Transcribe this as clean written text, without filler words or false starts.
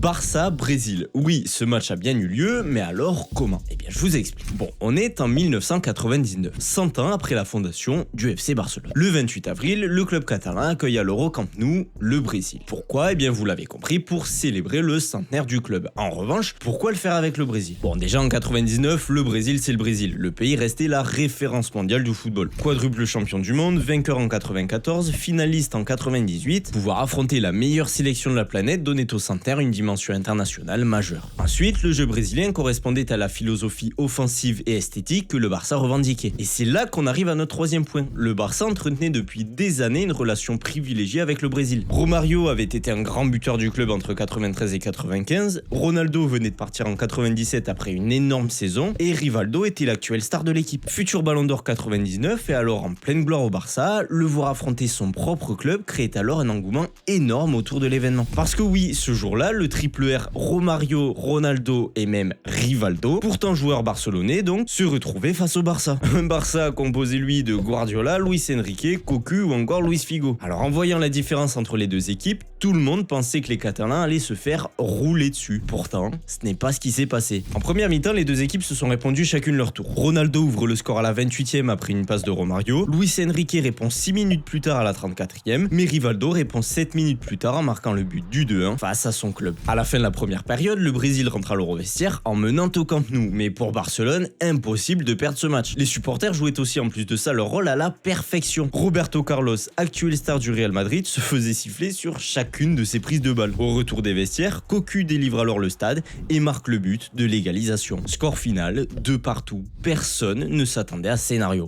Barça-Brésil. Oui, ce match a bien eu lieu, mais alors comment? Eh bien, je vous explique. Bon, on est en 1999, 100 ans après la fondation du FC Barcelone. Le 28 avril, le club catalan accueille à l'Eurocamp Nou le Brésil. Pourquoi? Eh bien, vous l'avez compris, pour célébrer le centenaire du club. En revanche, pourquoi le faire avec le Brésil? Bon, déjà en 99, le Brésil, c'est le Brésil. Le pays restait la référence mondiale du football. Quadruple champion du monde, vainqueur en 94, finaliste en 98, pouvoir affronter la meilleure sélection de la planète donnait au centenaire une dimension internationale majeure. Ensuite, le jeu brésilien correspondait à la philosophie offensive et esthétique que le Barça revendiquait. Et c'est là qu'on arrive à notre troisième point. Le Barça entretenait depuis des années une relation privilégiée avec le Brésil. Romario avait été un grand buteur du club entre 93 et 95, Ronaldo venait de partir en 97 après une énorme saison, et Rivaldo était l'actuel star de l'équipe. Futur Ballon d'Or 99 et alors en pleine gloire au Barça, le voir affronter son propre club créait alors un engouement énorme autour de l'événement. Parce que oui, ce jour-là, le triple R Romario, Ronaldo et même Rivaldo, pourtant joueur barcelonais donc, se retrouvait face au Barça. Un Barça composé lui de Guardiola, Luis Enrique, Cocu ou encore Luis Figo. Alors en voyant la différence entre les deux équipes, tout le monde pensait que les Catalans allaient se faire rouler dessus. Pourtant, ce n'est pas ce qui s'est passé. En première mi-temps, les deux équipes se sont répondues chacune leur tour. Ronaldo ouvre le score à la 28e après une passe de Romario, Luis Enrique répond 6 minutes plus tard à la 34e, mais Rivaldo répond 7 minutes plus tard en marquant le but du 2-1 face à son club. À la fin de la première période, le Brésil rentre à l'Eurovestiaire en menant au Camp Nou, mais pour Barcelone, impossible de perdre ce match. Les supporters jouaient aussi en plus de ça leur rôle à la perfection. Roberto Carlos, actuel star du Real Madrid, se faisait siffler sur chacune de ses prises de balle. Au retour des vestiaires, Cocu délivre alors le stade et marque le but de l'égalisation. Score final, 2 partout. Personne ne s'attendait à ce scénario.